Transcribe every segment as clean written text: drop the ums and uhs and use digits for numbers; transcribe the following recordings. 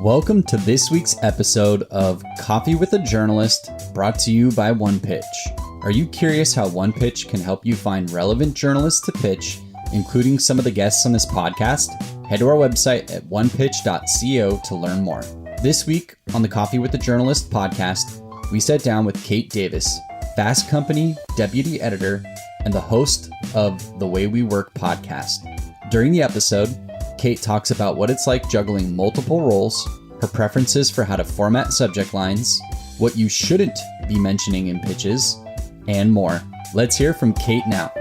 Welcome to this week's episode of Coffee with a Journalist, brought to you by OnePitch. Are you curious how OnePitch can help you find relevant journalists to pitch, including some of the guests on this podcast? Head to our website at onepitch.co to learn more. This week on the Coffee with a Journalist podcast, we sat down with Kate Davis, Fast Company deputy editor and the host of The Way We Work podcast. During the episode, Kate talks about what it's like juggling multiple roles, her preferences for how to format subject lines, what you shouldn't be mentioning in pitches, and more. Let's hear from Kate now.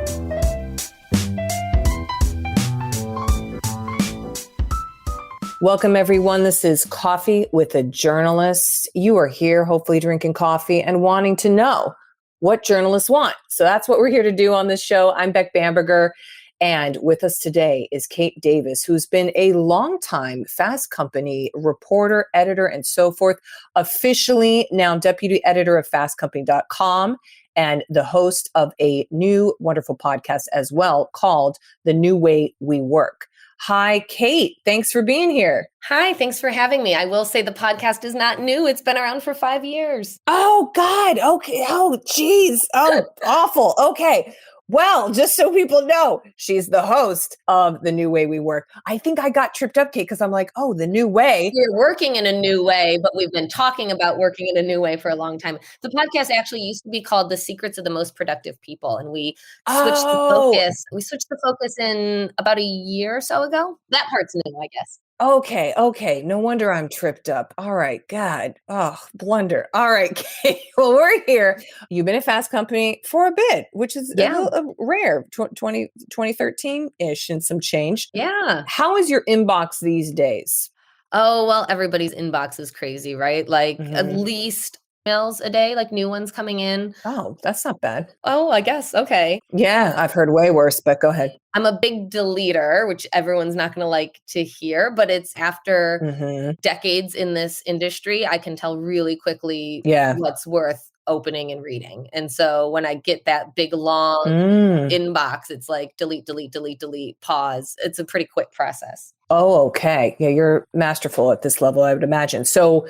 Welcome, everyone. This is Coffee with a Journalist. You are here, hopefully drinking coffee and wanting to know what journalists want. So that's what we're here to do on this show. I'm Beck Bamberger. And with us today is Kate Davis, who's been a longtime Fast Company reporter, editor, and so forth, officially now deputy editor of fastcompany.com and the host of a new wonderful podcast as well called The New Way We Work. Hi, Kate. Thanks for being here. Hi, thanks for having me. I will say the podcast is not new. It's been around for 5 years. Oh, God. Okay. Oh, geez. Oh, awful. Okay. Well, just so people know, she's the host of The New Way We Work. I think I got tripped up, Kate, because I'm like, oh, the new way. We're working in a new way, but we've been talking about working in a new way for a long time. The podcast actually used to be called The Secrets of the Most Productive People, and we switched the focus. We switched the focus in about a year or so ago. That part's new, I guess. Okay. No wonder I'm tripped up. All right. God. Oh, blunder. All right, Kate. Well, we're here. You've been at Fast Company for a bit, which is a little rare, 2013-ish and some change. Yeah. How is your inbox these days? Oh, well, everybody's inbox is crazy, right? Like at least emails a day, like new ones coming in. Oh, that's not bad. Oh, I guess. Okay. Yeah, I've heard way worse, but go ahead. I'm a big deleter, which everyone's not going to like to hear, but it's after decades in this industry, I can tell really quickly what's worth opening and reading. And so when I get that big, long inbox, it's like delete, pause. It's a pretty quick process. Oh, okay. Yeah, you're masterful at this level, I would imagine. So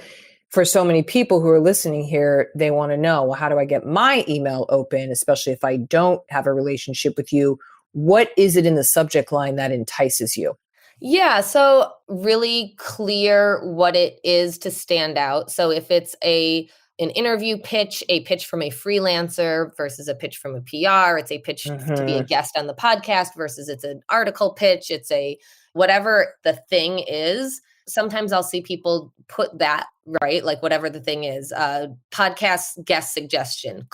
for so many people who are listening here, they want to know, well, how do I get my email open, especially if I don't have a relationship with you? What is it in the subject line that entices you? Yeah, so really clear what it is to stand out. So if it's an interview pitch, a pitch from a freelancer versus a pitch from a PR, it's a pitch to be a guest on the podcast versus it's an article pitch, it's a whatever the thing is. Sometimes I'll see people put that, right? Like whatever the thing is, podcast guest suggestion,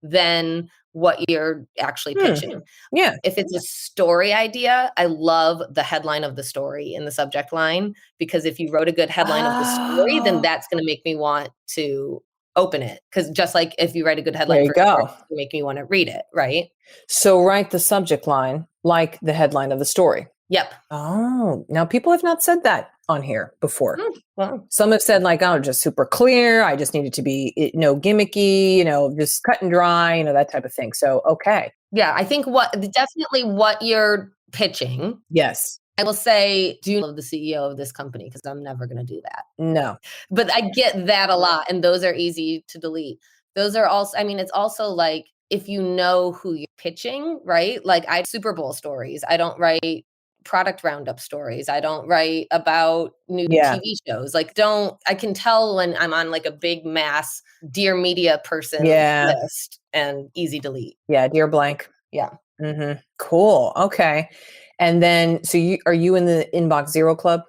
then what you're actually pitching. Yeah. If it's a story idea, I love the headline of the story in the subject line, because if you wrote a good headline of the story, then that's going to make me want to open it. Because just like if you write a good headline, for story, it'll make me want to read it, right? So write the subject line like the headline of the story. Yep. Oh, now people have not said that on here before. Well, some have said like, oh, just super clear. I just need it to be no gimmicky, just cut and dry, that type of thing. So, okay. Yeah, I think definitely what you're pitching. Yes. I will say, do you love the CEO of this company? Because I'm never going to do that. No. But I get that a lot. And those are easy to delete. Those are also, it's also like, if you know who you're pitching, right? Like I Super Bowl stories. I don't write product roundup stories. I don't write about new TV shows. I can tell when I'm on like a big mass Dear Media person list, and easy delete. Yeah. Dear blank. Yeah. Cool. Okay. And then, so are you in the Inbox Zero Club?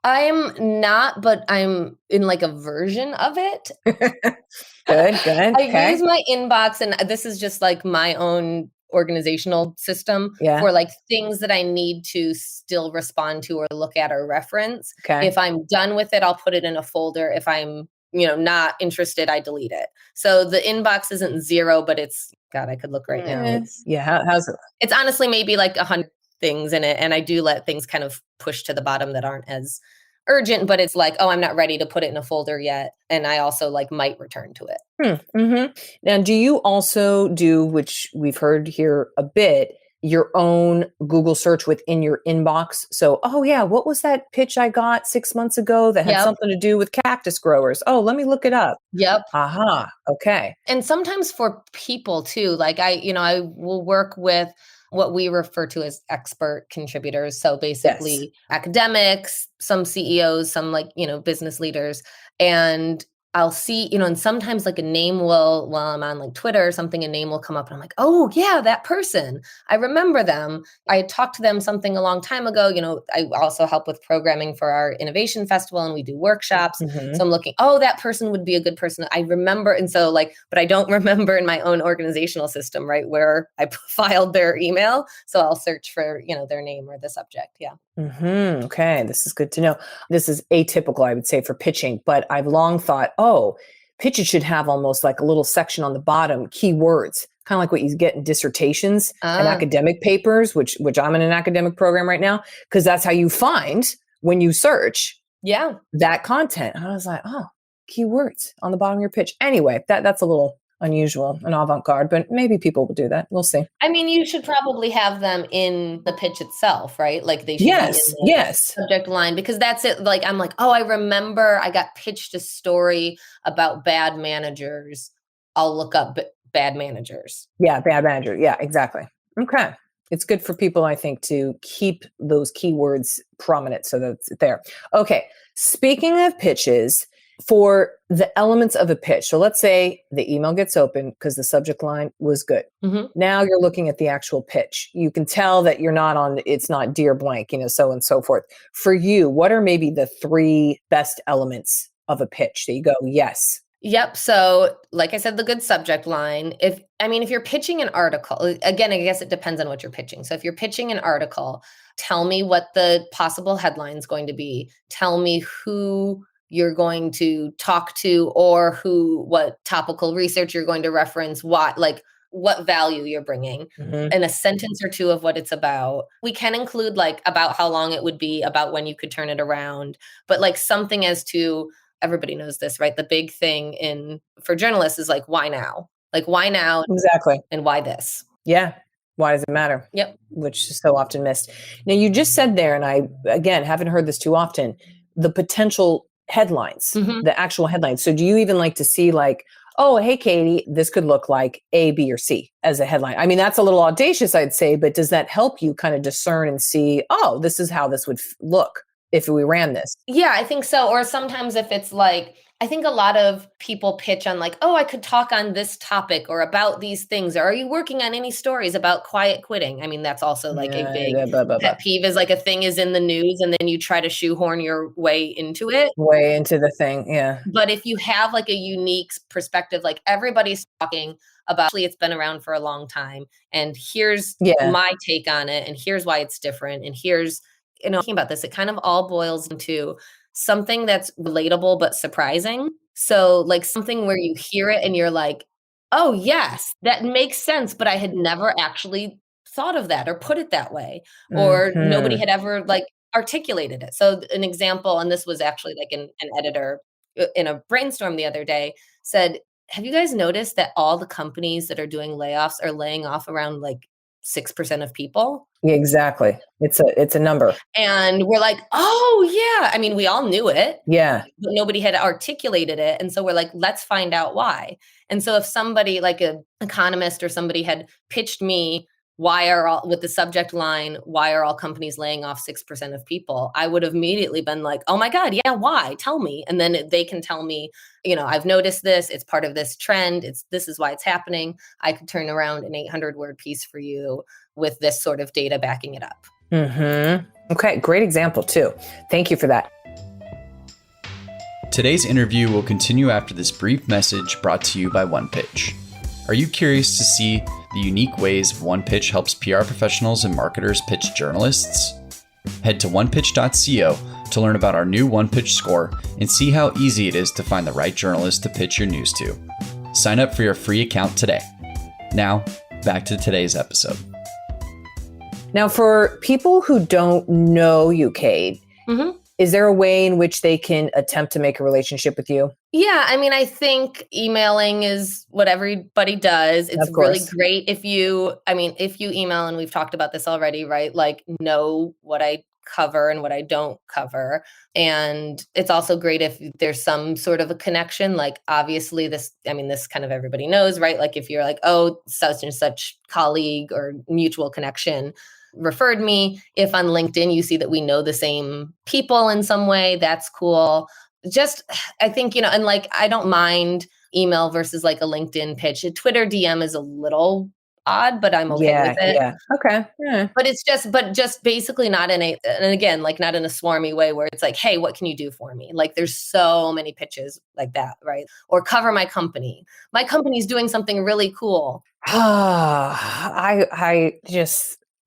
I'm not, but I'm in like a version of it. Good. I use my inbox, and this is just like my own organizational system for like things that I need to still respond to or look at or reference. Okay. If I'm done with it, I'll put it in a folder. If I'm, not interested, I delete it. So the inbox isn't zero, but it's, God, I could look right now. How's it? It's honestly maybe like 100 things in it. And I do let things kind of push to the bottom that aren't as urgent, but it's like, oh, I'm not ready to put it in a folder yet. And I also like might return to it. Now, do you also do, which we've heard here a bit, your own Google search within your inbox. So, oh yeah, what was that pitch I got 6 months ago that had Yep. something to do with cactus growers? Oh, let me look it up. Yep. Aha. Okay. And sometimes for people too, like I will work with what we refer to as expert contributors. So basically academics, some CEOs, some business leaders. And I'll see, and sometimes like a name will, while I'm on like Twitter or something, a name will come up and I'm like, oh yeah, that person. I remember them. I had talked to them something a long time ago. I also help with programming for our innovation festival and we do workshops. So I'm looking, oh, that person would be a good person. I remember. And so but I don't remember in my own organizational system, right, where I filed their email. So I'll search for, their name or the subject. Yeah. Okay. This is good to know. This is atypical, I would say, for pitching, but I've long thought, pitches should have almost like a little section on the bottom, keywords, kind of like what you get in dissertations and academic papers, which I'm in an academic program right now, because that's how you find when you search that content. And I was like, keywords on the bottom of your pitch. Anyway, that's a little unusual and avant-garde, but maybe people will do that. We'll see. I mean, you should probably have them in the pitch itself, right? Like they should be in the subject line, because that's it. Like, I'm like, I remember I got pitched a story about bad managers. I'll look up bad managers. Yeah, bad manager. Yeah, exactly. Okay. It's good for people, I think, to keep those keywords prominent so that it's there. Okay. Speaking of pitches, for the elements of a pitch. So let's say the email gets open because the subject line was good. Now you're looking at the actual pitch. You can tell that it's not dear blank, so on and so forth. For you, what are maybe the 3 best elements of a pitch that you go, yes? Yep. So like I said, the good subject line, if you're pitching an article, again, I guess it depends on what you're pitching. So if you're pitching an article, tell me what the possible headline is going to be. Tell me who you're going to talk to or what topical research you're going to reference, what value you're bringing, and a sentence or 2 of what it's about. We can include about how long it would be, about when you could turn it around, but something as to, everybody knows this, right? The big thing for journalists is why now? Why now? Exactly. And why this? Yeah. Why does it matter? Yep. Which is so often missed. Now you just said there, and I, again, haven't heard this too often, the potential headlines, the actual headlines. So do you even like to see oh, hey, Katie, this could look like A, B, or C as a headline? I mean, that's a little audacious, I'd say, but does that help you kind of discern and see, this is how this would look if we ran this? Yeah, I think so. Or sometimes if it's I think a lot of people pitch on I could talk on this topic or about these things. Or are you working on any stories about quiet quitting? I mean, that's also a big pet peeve, is a thing is in the news and then you try to shoehorn your way into it. Way into the thing, yeah. But if you have a unique perspective, everybody's talking about, actually it's been around for a long time and here's my take on it and here's why it's different and here's, thinking about this, it kind of all boils into something that's relatable but surprising. So something where you hear it and you're like, oh yes, that makes sense, but I had never actually thought of that or put it that way, or nobody had ever articulated it. So an example, and this was actually an editor in a brainstorm the other day said, have you guys noticed that all the companies that are doing layoffs are laying off around 6% of people? Yeah, exactly. It's a number. And we're like, oh yeah. I mean, we all knew it. Yeah. But nobody had articulated it. And so we're like, let's find out why. And so if somebody an economist or somebody had pitched me, with the subject line, why are all companies laying off 6% of people? I would have immediately been like, oh my God, yeah, why? Tell me. And then they can tell me, I've noticed this, it's part of this trend. This is why it's happening. I could turn around an 800-word piece for you with this sort of data backing it up. Okay. Great example too. Thank you for that. Today's interview will continue after this brief message brought to you by OnePitch. Are you curious to see the unique ways OnePitch helps PR professionals and marketers pitch journalists? Head to onepitch.co to learn about our new OnePitch score and see how easy it is to find the right journalist to pitch your news to. Sign up for your free account today. Now, back to today's episode. Now, for people who don't know you, Kate, is there a way in which they can attempt to make a relationship with you? Yeah, I mean, I think emailing is what everybody does. It's Of really course. great if if you email, and we've talked about this already, right? Like, know what I cover and what I don't cover. And it's also great if there's some sort of a connection. Like, obviously, this kind of everybody knows, right? Like, if you're like, oh, such and such colleague or mutual connection referred me. If on LinkedIn you see that we know the same people in some way, that's cool. Just, I think, and like, I don't mind email versus like a LinkedIn pitch. A Twitter DM is a little odd, but I'm okay with Yeah, it. yeah. Okay. Yeah. But just basically not and again, like, not in a swarmy way where it's like, hey, what can you do for me? Like, there's so many pitches like that, right? Or cover my company. My company's doing something really cool.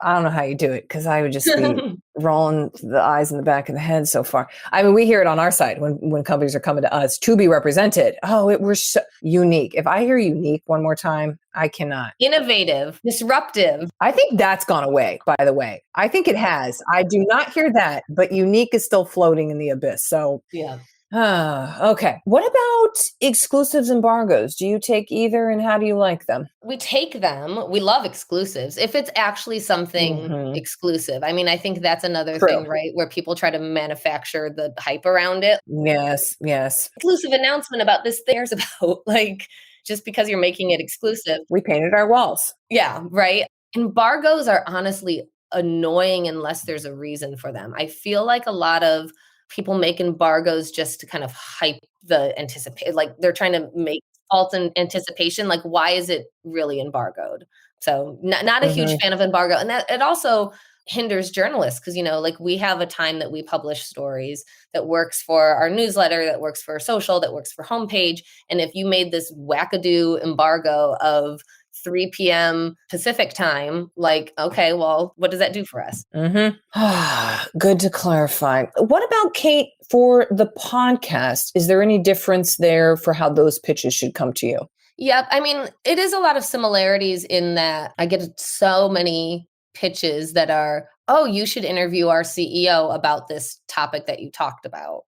I don't know how you do it because I would just be rolling the eyes in the back of the head so far. I mean, we hear it on our side when companies are coming to us to be represented. Oh, we're so unique. If I hear unique one more time, I cannot. Innovative, disruptive. I think that's gone away, by the way. I think it has. I do not hear that, but unique is still floating in the abyss. So Yeah. okay. What about exclusives, embargoes? Do you take either, and how do you like them? We take them. We love exclusives. If it's actually something Hmm. exclusive. I mean, I think that's another True. thing, right? Where people try to manufacture the hype around it. Yes, yes. Exclusive announcement about this there's about, like, just because you're making it exclusive. We painted our walls. Yeah, right. Embargoes are honestly annoying unless there's a reason for them. I feel like a lot of people make embargoes just to kind of hype the anticipate, like, they're trying to make false anticipation. Like, why is it really embargoed? So, not a huge Hmm. fan of embargo, and that it also hinders journalists because, like, we have a time that we publish stories that works for our newsletter, that works for social, that works for homepage, and if you made this wackadoo embargo of 3 p.m. Pacific time, like, okay, well, what does that do for us? Good to clarify. What about Kate for the podcast? Is there any difference there for how those pitches should come to you? Yep. I mean, it is a lot of similarities in that I get so many pitches that are, oh, you should interview our CEO about this topic that you talked about.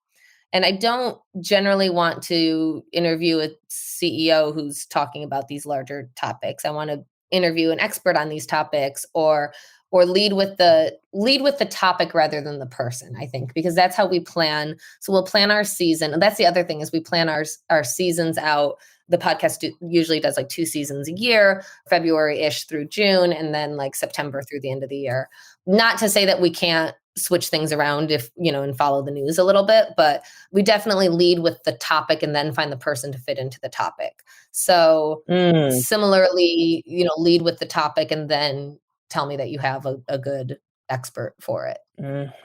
And I don't generally want to interview a CEO who's talking about these larger topics. I want to interview an expert on these topics, or lead with the topic rather than the person, I think, because that's how we plan. So we'll plan our season. And that's the other thing, is we plan our seasons out. The podcast usually does like 2 seasons a year, February-ish through June, and then like September through the end of the year. Not to say that we can't switch things around if, and follow the news a little bit, but we definitely lead with the topic and then find the person to fit into the topic. So Mm. similarly, lead with the topic and then tell me that you have a good expert for it.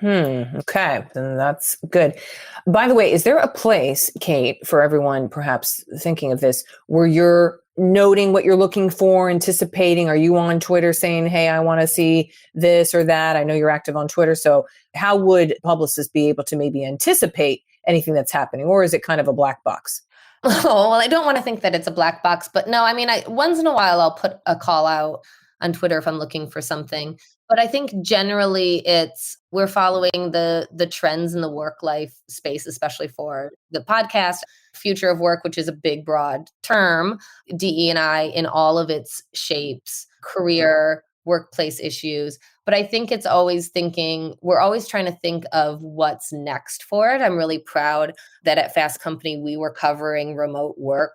Okay, then that's good. By the way, is there a place, Kate, for everyone perhaps thinking of this, where you're noting what you're looking for, anticipating? Are you on Twitter saying, hey, I want to see this or that? I know you're active on Twitter. So how would publicists be able to maybe anticipate anything that's happening? Or is it kind of a black box? Oh, well, I don't want to think that it's a black box, but no, I mean, once in a while I'll put a call out on Twitter if I'm looking for something. But I think generally we're following the trends in the work life space, especially for the podcast, future of work, which is a big, broad term, DE&I in all of its shapes, career, workplace issues. But I think we're always trying to think of what's next for it. I'm really proud that at Fast Company, we were covering remote work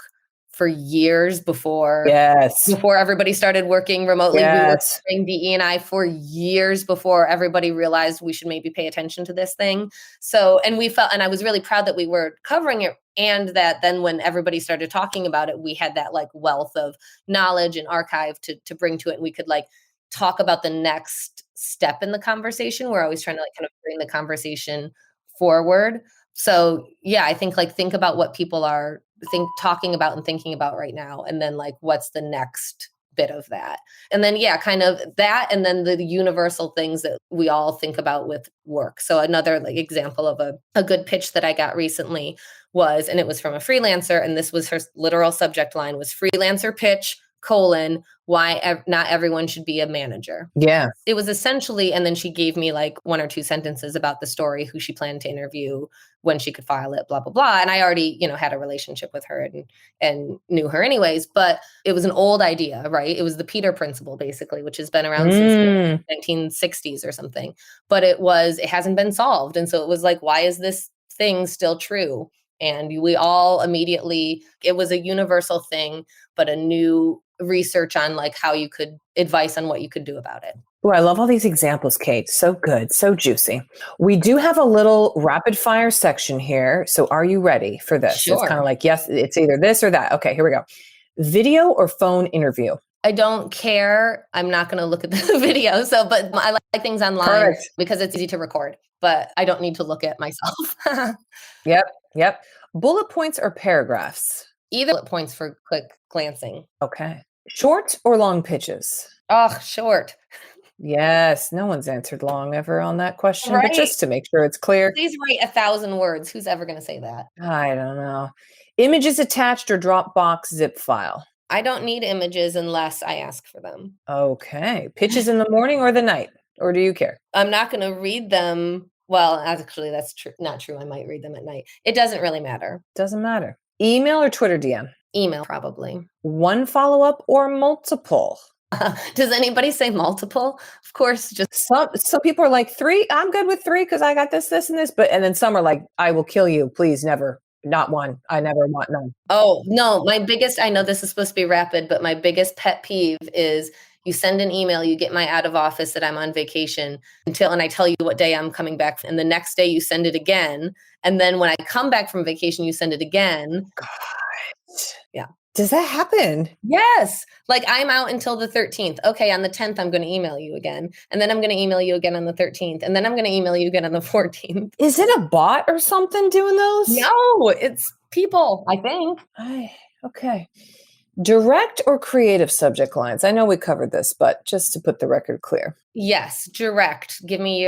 for years before Yes. everybody started working remotely. We were Yes. doing DE&I for years before everybody realized we should maybe pay attention to this thing. So, and I was really proud that we were covering it, and that then when everybody started talking about it, we had that like wealth of knowledge and archive to bring to it. And we could like talk about the next step in the conversation. We're always trying to like kind of bring the conversation forward. So yeah, I think think about what people are talking about and thinking about right now, and then like what's the next bit of that, and then yeah, kind of that, and then the universal things that we all think about with work. So another like example of a good pitch that I got recently and it was from a freelancer, and this was her literal subject line was freelancer pitch, why not everyone should be a manager. Yeah. It was essentially, and then she gave me like 1 or 2 sentences about the story, who she planned to interview, when she could file it, blah, blah, blah. And I already, had a relationship with her and knew her anyways, but it was an old idea, right? It was the Peter principle, basically, which has been around since the 1960s or something, but it hasn't been solved. And so it was like, why is this thing still true? And we all immediately, it was a universal thing, but a new research on like how you could advice on what you could do about it. Oh, I love all these examples, Kate. So good. So juicy. We do have a little rapid fire section here. So are you ready for this? Sure. It's kind of like, yes, it's either this or that. Okay, here we go. Video or phone interview? I don't care. I'm not going to look at the video. But I like things online because it's easy to record, but I don't need to look at myself. Yep. Bullet points or paragraphs? Either bullet points for quick glancing. Okay. Short or long pitches? Oh, short. Yes. No one's answered long ever on that question, right. But just to make sure it's clear. Please write 1,000 words. Who's ever going to say that? I don't know. Images attached or Dropbox zip file? I don't need images unless I ask for them. Okay. Pitches in the morning or the night? Or do you care? I'm not going to read them. Well, actually, that's not true. I might read them at night. It doesn't really matter. Doesn't matter. Email or Twitter DM? Email, probably. One follow-up or multiple? Does anybody say multiple? Of course, just some people are like 3. I'm good with 3 because I got this, and this. And then some are like, I will kill you. Please, never. Not one. I never want none. Oh, no. I know this is supposed to be rapid, but my biggest pet peeve is you send an email, you get my out of office that I'm on vacation and I tell you what day I'm coming back. And the next day you send it again. And then when I come back from vacation, you send it again. God. Yeah. Does that happen? Yes. Like I'm out until the 13th. Okay. On the 10th, I'm going to email you again. And then I'm going to email you again on the 13th. And then I'm going to email you again on the 14th. Is it a bot or something doing those? No, it's people, I think. Okay. Direct or creative subject lines? I know we covered this, but just to put the record clear. Yes, direct. Give me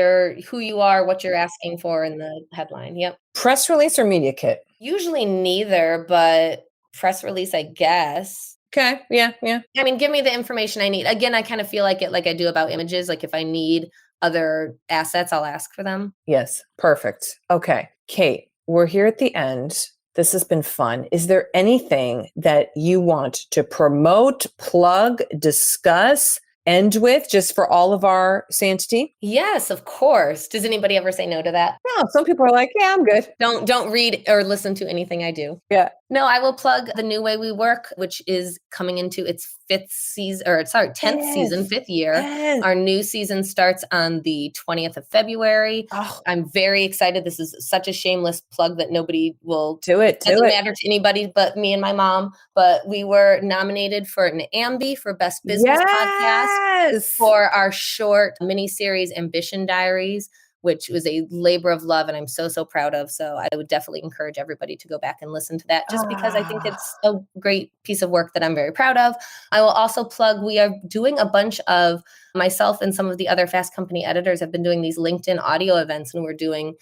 who you are, what you're asking for in the headline. Yep. Press release or media kit? Usually neither, but press release, I guess. Okay. Yeah. I mean, give me the information I need. Again, I kind of feel like it, like I do about images. Like if I need other assets, I'll ask for them. Yes. Perfect. Okay. Kate, we're here at the end. This has been fun. Is there anything that you want to promote, plug, discuss, end with, just for all of our sanctity? Yes, of course. Does anybody ever say no to that? No, some people are like, yeah, I'm good. Don't read or listen to anything I do. Yeah. No, I will plug the new way we work, which is coming into its 10th season, 5th year. Yes. Our new season starts on the 20th of February. Oh. I'm very excited. This is such a shameless plug that nobody will do it. Doesn't matter to anybody but me and my mom. But we were nominated for an Ambie for Best Business Podcast for our short miniseries Ambition Diaries, which was a labor of love and I'm so, so proud of. So I would definitely encourage everybody to go back and listen to that just because I think it's a great piece of work that I'm very proud of. I will also plug, we are doing a bunch of, myself and some of the other Fast Company editors have been doing these LinkedIn audio events, and we're doing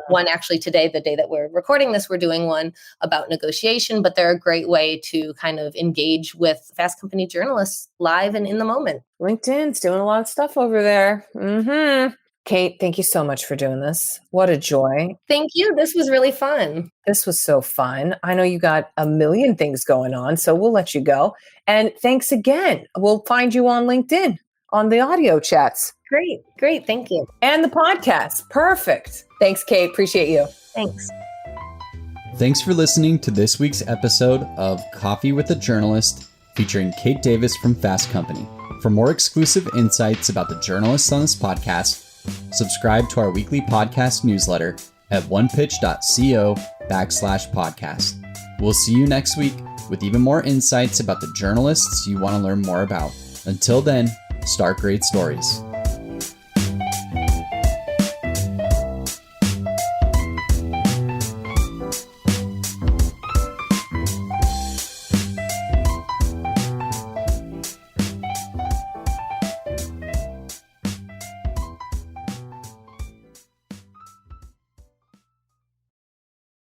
one actually today, the day that we're recording this, we're doing one about negotiation, but they're a great way to kind of engage with Fast Company journalists live and in the moment. LinkedIn's doing a lot of stuff over there. Mm-hmm. Kate, thank you so much for doing this. What a joy. Thank you. This was really fun. This was so fun. I know you got a million things going on, so we'll let you go. And thanks again. We'll find you on LinkedIn on the audio chats. Great. Thank you. And the podcast. Perfect. Thanks, Kate. Appreciate you. Thanks. Thanks for listening to this week's episode of Coffee with a Journalist featuring Kate Davis from Fast Company. For more exclusive insights about the journalists on this podcast, subscribe to our weekly podcast newsletter at onepitch.co/podcast. We'll see you next week with even more insights about the journalists you want to learn more about. Until then, start great stories.